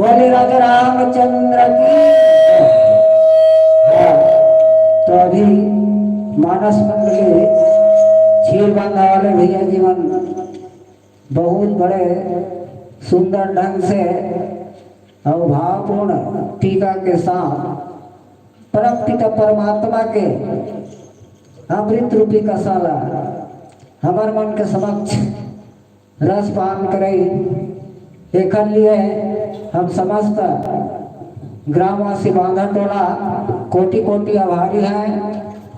बोले राजा रामचंद्र की। हाँ, तो अभी मानस मंडली छील बांधा वाले भैया जीवन बहुत बड़े सुंदर ढंग से और भावपूर्ण टीका के साथ परम पिता परमात्मा के अमृत रूपी कसाला हमार मन के समक्ष रस पान करई एक लिए हम समस्त ग्रामवासी बांधा टोला कोटि कोटि आभारी हैं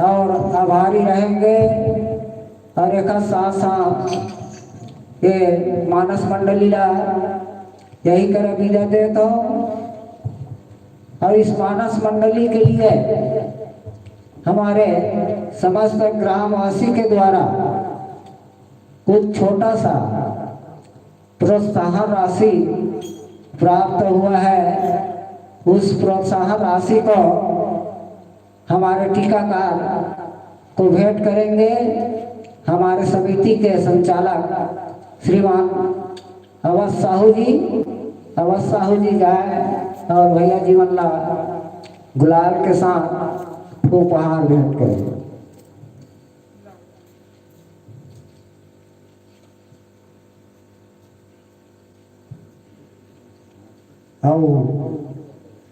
और आभारी रहेंगे। और एक साथ साथ ये मानस मंडली ला यही कर विदा देता हूँ। और इस मानस मंडली के लिए हमारे समस्त ग्रामवासी के द्वारा कुछ छोटा सा प्रोत्साहन राशि प्राप्त हुआ है। उस प्रोत्साहन राशि को हमारे टीकाकार को भेंट करेंगे। हमारे समिति के संचालक श्रीमान अवध साहू जी जाए और भैया जीवन ला गुलाल के साथ उपहार भेंट करें। और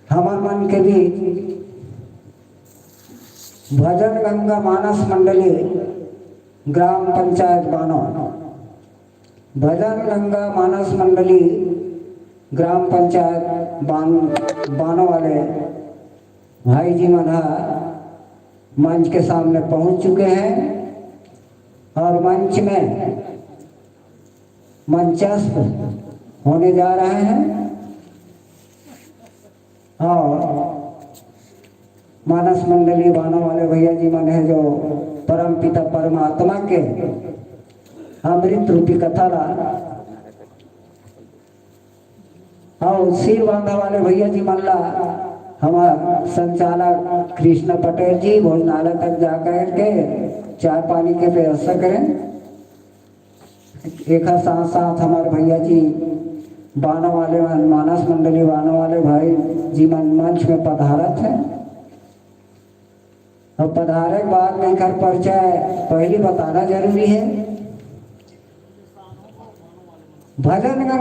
हमार मन के बीच भजन गंगा मानस मंडली ग्राम पंचायत बानो, भजन गंगा मानस मंडली ग्राम पंचायत बानो वाले भाई जी मन मंच के सामने पहुंच चुके हैं और मंच में मंचस्थ होने जा रहे हैं। और मानस मंडली बानो वाले भैया जी मन है जो परम पिता परमात्मा के अमृत रूपी कथा ला और सिर बांधा वाले भैया जी मन ला हमारे संचालक कृष्ण पटेल जी भोजनालय तक जाकर के चाय पानी के व्यवस्था करें। एक साथ साथ हमारे भैया जी बानो वाले मानस मंडली बानो वाले भाई जी मंच में पधारत है। और पधारे के बाद में घर परिचय पहले बताना जरूरी है। भजन गंगा